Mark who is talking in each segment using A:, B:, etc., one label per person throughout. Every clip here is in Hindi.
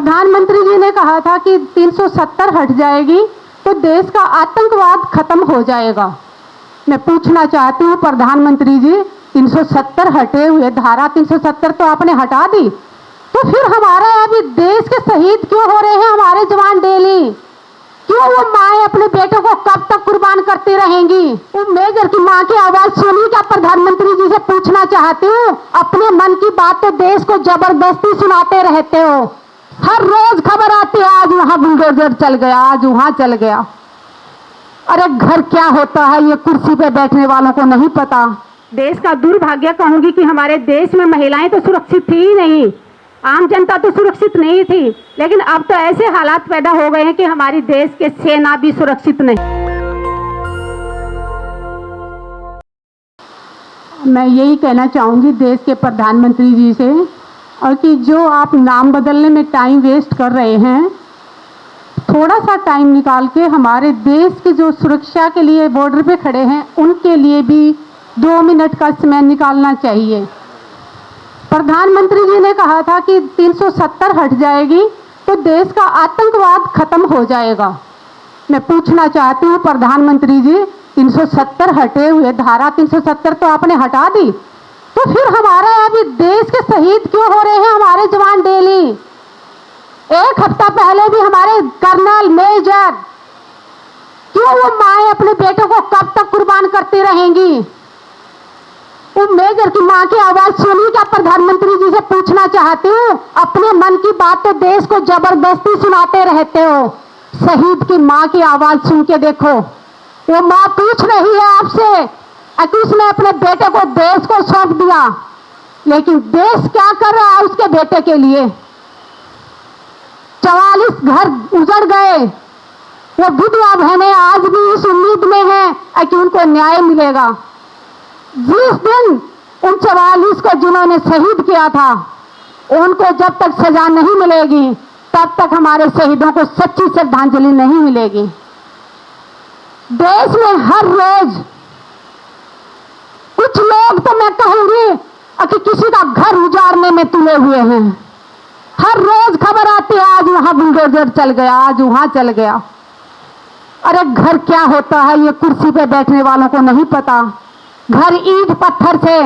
A: प्रधानमंत्री जी ने कहा था कि 370 हट जाएगी तो देश का आतंकवाद खत्म हो जाएगा। मैं पूछना चाहती हूँ प्रधानमंत्री जी, 370 हटे हुए धारा 370 तो आपने हटा दी, तो फिर हमारे अभी देश के शहीद क्यों हो रहे हैं हमारे जवान डेली? क्यों वो माएं अपने बेटों को कब तक कुर्बान करती रहेंगी? वो मेजर की माँ की आवाज सुनी क्या? प्रधानमंत्री जी से पूछना चाहती हूँ, अपने मन की बात तो देश को जबरदस्ती सुनाते रहते हो। हर रोज खबर आती है, आज वहां बुलडोजर चल गया, आज वहां चल गया। अरे घर क्या होता है ये कुर्सी पे बैठने वालों को नहीं पता। देश का दुर्भाग्य कहूंगी कि हमारे देश में महिलाएं तो सुरक्षित थी ही नहीं, आम जनता तो सुरक्षित नहीं थी, लेकिन अब तो ऐसे हालात पैदा हो गए हैं कि हमारी देश के सेना भी सुरक्षित नहीं। मैं यही कहना चाहूंगी देश के प्रधानमंत्री जी से, और कि जो आप नाम बदलने में टाइम वेस्ट कर रहे हैं, थोड़ा सा टाइम निकाल के हमारे देश के जो सुरक्षा के लिए बॉर्डर पे खड़े हैं उनके लिए भी 2 मिनट का समय निकालना चाहिए। प्रधानमंत्री जी ने कहा था कि 370 हट जाएगी तो देश का आतंकवाद खत्म हो जाएगा। मैं पूछना चाहती हूँ प्रधानमंत्री जी, 370 हटे हुए धारा 370 तो आपने हटा दी, तो फिर हमारे अभी देश के शहीद क्यों हो रहे हैं हमारे जवान डेली? एक हफ्ता पहले भी हमारे कर्नल, मेजर, क्यों वो माएं अपने बेटों को कब तक कुर्बान करती रहेंगी? वो मेजर की माँ की आवाज सुनी क्या? प्रधानमंत्री जी से पूछना चाहती हूँ, अपने मन की बात तो देश को जबरदस्ती सुनाते रहते हो। शहीद की माँ की आवाज सुन के देखो, वो माँ पूछ रही है आपसे कि उसने अपने बेटे को देश को सौंप दिया, लेकिन देश क्या कर रहा है उसके बेटे के लिए? 44 घर उजड़ गए। वो विधवा बहनें आज भी इस उम्मीद में हैं कि उनको न्याय मिलेगा। जिस दिन उन 44 को जिन्होंने शहीद किया था, उनको जब तक सजा नहीं मिलेगी तब तक हमारे शहीदों को सच्ची श्रद्धांजलि नहीं मिलेगी। देश में हर रोज कुछ लोग, तो मैं कहूंगी कि किसी का घर उजाड़ने में तुले हुए हैं। हर रोज खबर आती है, आज वहां बुलडोजर चल गया, आज वहां चल गया। अरे घर क्या होता है ये कुर्सी पे बैठने वालों को नहीं पता। घर ईंट पत्थर से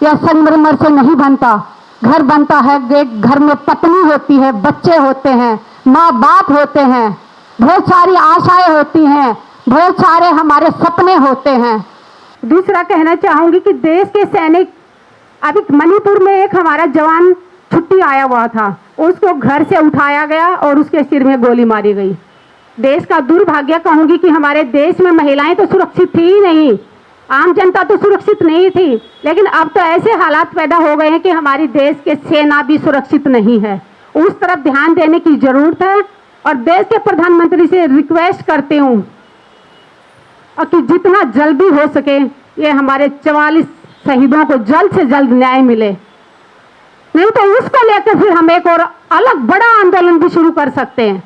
A: या संगमरमर से नहीं बनता। घर बनता है, घर में पत्नी होती है, बच्चे होते हैं, माँ बाप होते हैं, बहुत सारी आशाएं होती हैं, बहुत सारे हमारे सपने होते हैं। दूसरा कहना चाहूंगी कि देश के सैनिक, अभी मणिपुर में एक हमारा जवान छुट्टी आया हुआ था, उसको घर से उठाया गया और उसके सिर में गोली मारी गई। देश का दुर्भाग्य कहूंगी कि हमारे देश में महिलाएं तो सुरक्षित थी ही नहीं, आम जनता तो सुरक्षित नहीं थी, लेकिन अब तो ऐसे हालात पैदा हो गए हैं कि हमारी देश के सेना भी सुरक्षित नहीं है। उस तरफ ध्यान देने की जरूरत है, और देश के प्रधानमंत्री से रिक्वेस्ट करती हूँ कि जितना जल्दी हो सके ये हमारे 44 शहीदों को जल्द से जल्द न्याय मिले, नहीं तो उसको लेकर फिर हम एक और अलग बड़ा आंदोलन भी शुरू कर सकते हैं।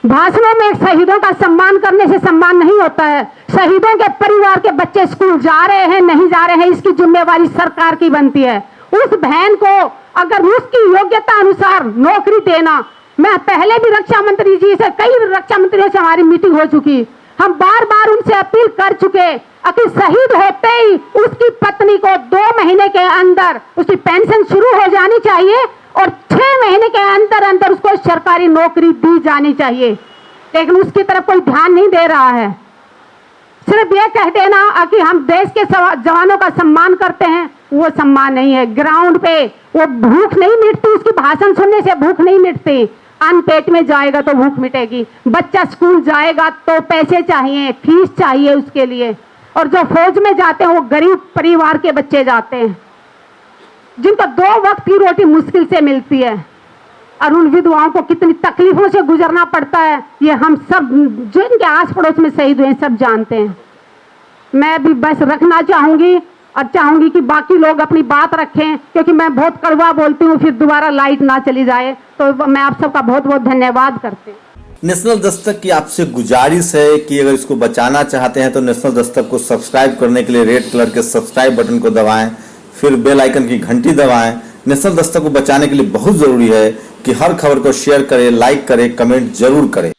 A: भाषणों में शहीदों का सम्मान करने से सम्मान नहीं होता है। शहीदों के परिवार के बच्चे स्कूल जा रहे हैं नहीं जा रहे हैं, इसकी जिम्मेवारी सरकार की बनती है। उस बहन को अगर उसकी योग्यता अनुसार नौकरी देना, मैं पहले भी रक्षा मंत्री जी से, कई रक्षा मंत्रियों से हमारी मीटिंग हो चुकी, हम बार बार उनसे अपील कर चुके कि शहीद होते ही उसकी पत्नी को 2 महीने के अंदर उसकी पेंशन शुरू हो जानी चाहिए और 6 महीने के अंदर अंदर उसको सरकारी नौकरी दी जानी चाहिए, लेकिन उसकी तरफ कोई ध्यान नहीं दे रहा है। सिर्फ ये कह देना कि हम देश के जवानों का सम्मान करते हैं, वो सम्मान नहीं है। ग्राउंड पे वो भूख नहीं मिटती, उसकी भाषण सुनने से भूख नहीं मिटती। अन्न पेट में जाएगा तो भूख मिटेगी, बच्चा स्कूल जाएगा तो पैसे चाहिए, फीस चाहिए उसके लिए। और जो फौज में जाते हैं वो गरीब परिवार के बच्चे जाते हैं जिनको 2 वक्त की रोटी मुश्किल से मिलती है, और उन विधवाओं को कितनी तकलीफों से गुजरना पड़ता है ये हम सब जो इनके आस पड़ोस में शहीद हुए सब जानते हैं। मैं भी बस रखना चाहूंगी और चाहूंगी कि बाकी लोग अपनी बात रखें, क्योंकि मैं बहुत कड़वा बोलती हूँ, फिर दोबारा लाइट ना चली जाए। तो मैं आप सबका बहुत बहुत धन्यवाद करती हूँ।
B: नेशनल दस्तक की आपसे गुजारिश है कि अगर इसको बचाना चाहते हैं तो नेशनल दस्तक को सब्सक्राइब करने के लिए रेड कलर के सब्सक्राइब बटन को दबाएं, फिर बेल आइकन की घंटी दबाएं, नेशनल दस्तक को बचाने के लिए बहुत जरूरी है कि हर खबर को शेयर करें, लाइक करें, कमेंट जरूर करें।